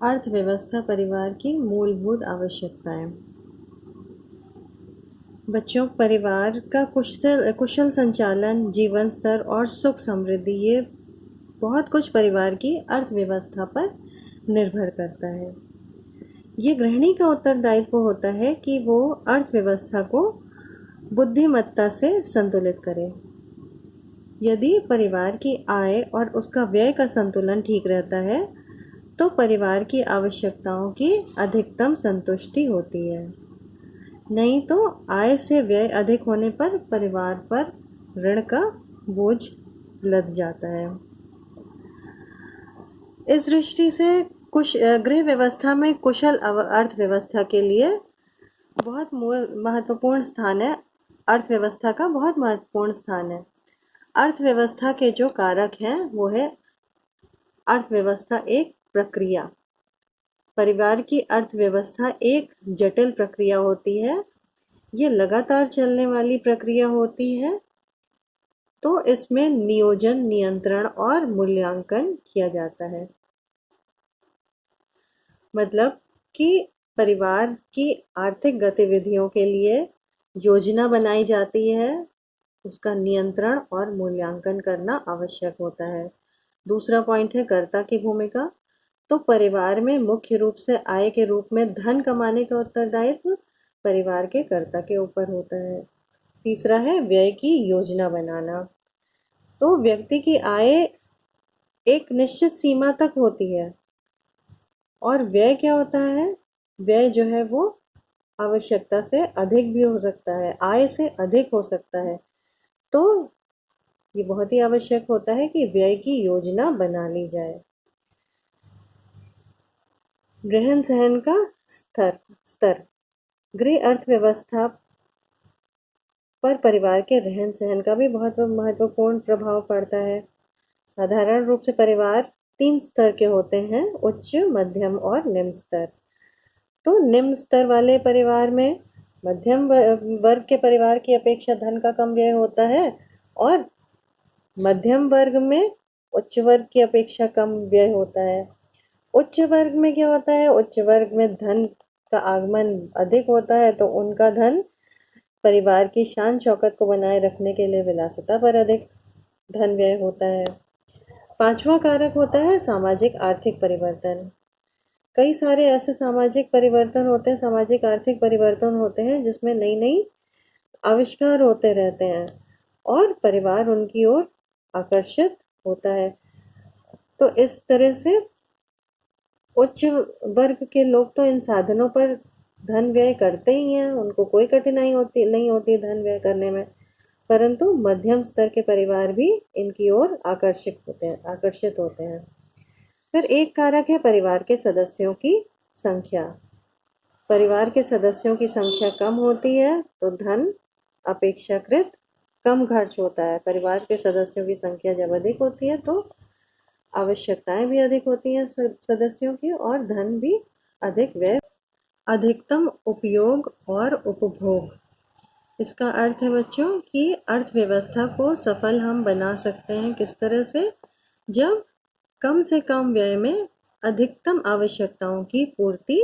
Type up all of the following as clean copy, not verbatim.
अर्थव्यवस्था परिवार की मूलभूत आवश्यकताएं। बच्चों, परिवार का कुशल संचालन, जीवन स्तर और सुख समृद्धि, ये बहुत कुछ परिवार की अर्थव्यवस्था पर निर्भर करता है। ये गृहिणी का उत्तरदायित्व होता है कि वो अर्थव्यवस्था को बुद्धिमत्ता से संतुलित करे। यदि परिवार की आय और उसका व्यय का संतुलन ठीक रहता है तो परिवार की आवश्यकताओं की अधिकतम संतुष्टि होती है। नहीं तो आय से व्यय अधिक होने पर परिवार पर ऋण का बोझ लद जाता है। इस दृष्टि से गृह व्यवस्था में कुशल अर्थव्यवस्था के लिए बहुत महत्वपूर्ण स्थान है। अर्थव्यवस्था का बहुत महत्वपूर्ण स्थान है। अर्थव्यवस्था के जो कारक हैं वो है अर्थव्यवस्था एक प्रक्रिया। परिवार की अर्थव्यवस्था एक जटिल प्रक्रिया होती है। ये लगातार चलने वाली प्रक्रिया होती है, तो इसमें नियोजन, नियंत्रण और मूल्यांकन किया जाता है। मतलब कि परिवार की आर्थिक गतिविधियों के लिए योजना बनाई जाती है, उसका नियंत्रण और मूल्यांकन करना आवश्यक होता है। दूसरा पॉइंट है कर्ता की भूमिका। तो परिवार में मुख्य रूप से आय के रूप में धन कमाने का उत्तरदायित्व परिवार के कर्ता के ऊपर होता है। तीसरा है व्यय की योजना बनाना। तो व्यक्ति की आय एक निश्चित सीमा तक होती है और व्यय क्या होता है? व्यय जो है वो आवश्यकता से अधिक भी हो सकता है, आय से अधिक हो सकता है। तो ये बहुत ही आवश्यक होता है कि व्यय की योजना बना ली जाए। रहन सहन का स्तर गृह अर्थव्यवस्था पर परिवार के रहन सहन का भी बहुत महत्वपूर्ण प्रभाव पड़ता है। साधारण रूप से परिवार 3 स्तर के होते हैं: उच्च, मध्यम और निम्न स्तर। तो निम्न स्तर वाले परिवार में मध्यम वर्ग के परिवार की अपेक्षा धन का कम व्यय होता है और मध्यम वर्ग में उच्च वर्ग की अपेक्षा कम व्यय होता है। उच्च वर्ग में क्या होता है? उच्च वर्ग में धन का आगमन अधिक होता है, तो उनका धन परिवार की शान शौकत को बनाए रखने के लिए विलासिता पर अधिक धन व्यय होता है। पांचवा कारक होता है सामाजिक आर्थिक परिवर्तन। कई सारे ऐसे सामाजिक परिवर्तन होते हैं, सामाजिक आर्थिक परिवर्तन होते हैं जिसमें नई नई आविष्कार होते रहते हैं और परिवार उनकी ओर आकर्षित होता है। तो इस तरह से उच्च वर्ग के लोग तो इन साधनों पर धन व्यय करते ही हैं, उनको कोई कठिनाई नहीं होती धन व्यय करने में। परंतु मध्यम स्तर के परिवार भी इनकी ओर आकर्षित होते हैं। फिर एक कारक है परिवार के सदस्यों की संख्या। परिवार के सदस्यों की संख्या कम होती है तो धन अपेक्षाकृत कम खर्च होता है। परिवार के सदस्यों की संख्या जब अधिक होती है तो आवश्यकताएं भी अधिक होती हैं सदस्यों की और धन भी अधिक व्यय। अधिकतम उपयोग और उपभोग। इसका अर्थ है बच्चों कि अर्थव्यवस्था को सफल हम बना सकते हैं किस तरह से? जब कम से कम व्यय में अधिकतम आवश्यकताओं की पूर्ति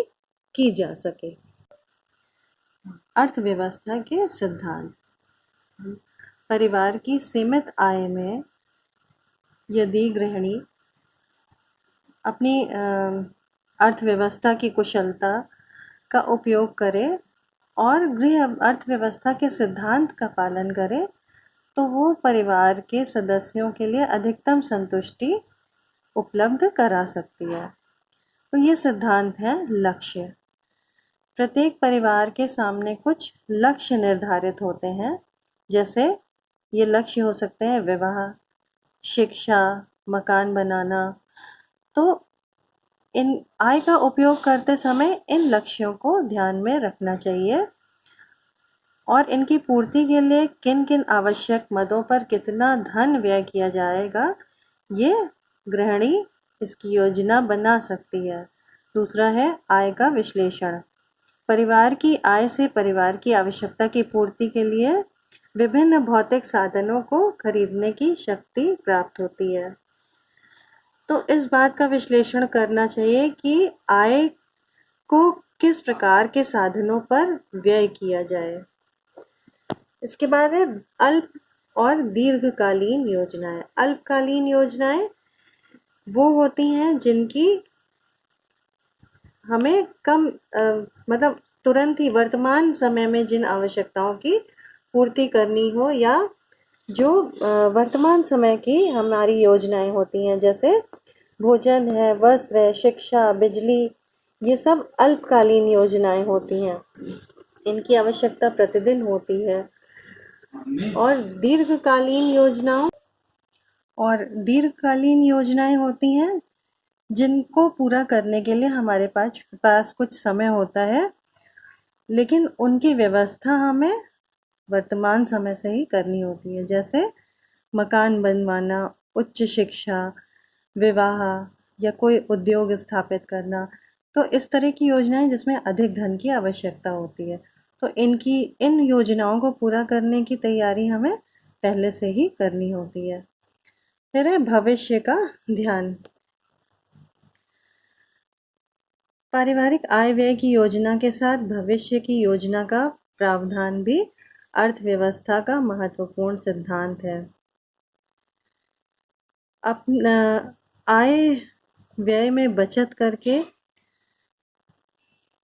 की जा सके। अर्थव्यवस्था के सिद्धांत। परिवार की सीमित आय में यदि गृहिणी अपनी अर्थव्यवस्था की कुशलता का उपयोग करे और गृह अर्थव्यवस्था के सिद्धांत का पालन करे तो वो परिवार के सदस्यों के लिए अधिकतम संतुष्टि उपलब्ध करा सकती है। तो ये सिद्धांत है लक्ष्य। प्रत्येक परिवार के सामने कुछ लक्ष्य निर्धारित होते हैं, जैसे ये लक्ष्य हो सकते हैं विवाह, शिक्षा, मकान बनाना। तो इन आय का उपयोग करते समय इन लक्ष्यों को ध्यान में रखना चाहिए और इनकी पूर्ति के लिए किन किन आवश्यक मदों पर कितना धन व्यय किया जाएगा, ये गृहिणी इसकी योजना बना सकती है। दूसरा है आय का विश्लेषण। परिवार की आय से परिवार की आवश्यकता की पूर्ति के लिए विभिन्न भौतिक साधनों को खरीदने की शक्ति प्राप्त होती है। तो इस बात का विश्लेषण करना चाहिए कि आय को किस प्रकार के साधनों पर व्यय किया जाए। इसके बाद है अल्प और दीर्घकालीन योजनाएं। अल्पकालीन योजनाएं वो होती हैं जिनकी हमें कम मतलब तुरंत ही वर्तमान समय में जिन आवश्यकताओं की पूर्ति करनी हो, या जो वर्तमान समय की हमारी योजनाएं होती हैं, जैसे भोजन है, वस्त्र है, शिक्षा, बिजली, ये सब अल्पकालीन योजनाएं होती हैं। इनकी आवश्यकता प्रतिदिन होती है। और दीर्घकालीन योजनाएं होती हैं जिनको पूरा करने के लिए हमारे पास कुछ समय होता है, लेकिन उनकी व्यवस्था हमें वर्तमान समय से ही करनी होती है, जैसे मकान बनवाना, उच्च शिक्षा, विवाह या कोई उद्योग स्थापित करना। तो इस तरह की योजनाएं जिसमें अधिक धन की आवश्यकता होती है, तो इन योजनाओं को पूरा करने की तैयारी हमें पहले से ही करनी होती है। फिर है भविष्य का ध्यान। पारिवारिक आय व्यय की योजना के साथ भविष्य की योजना का प्रावधान भी अर्थव्यवस्था का महत्वपूर्ण सिद्धांत है। अपना आय व्यय में बचत करके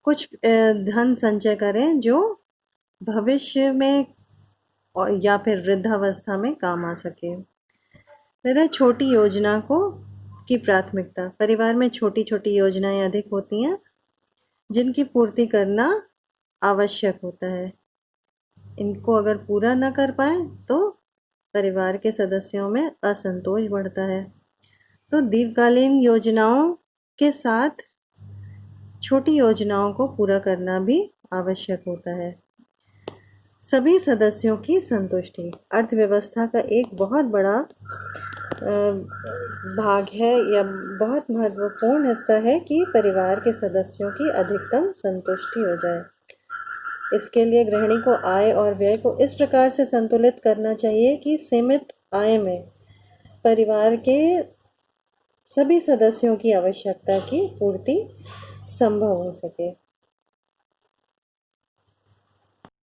कुछ धन संचय करें जो भविष्य में या फिर वृद्धावस्था में काम आ सके। फिर है छोटी योजना की प्राथमिकता। परिवार में छोटी छोटी योजनाएं अधिक होती हैं जिनकी पूर्ति करना आवश्यक होता है। इनको अगर पूरा न कर पाए तो परिवार के सदस्यों में असंतोष बढ़ता है। तो दीर्घकालीन योजनाओं के साथ छोटी योजनाओं को पूरा करना भी आवश्यक होता है। सभी सदस्यों की संतुष्टि अर्थव्यवस्था का एक बहुत बड़ा भाग है या बहुत महत्वपूर्ण हिस्सा है कि परिवार के सदस्यों की अधिकतम संतुष्टि हो जाए। इसके लिए गृहिणी को आय और व्यय को इस प्रकार से संतुलित करना चाहिए कि सीमित आय में परिवार के सभी सदस्यों की आवश्यकता की पूर्ति संभव हो सके।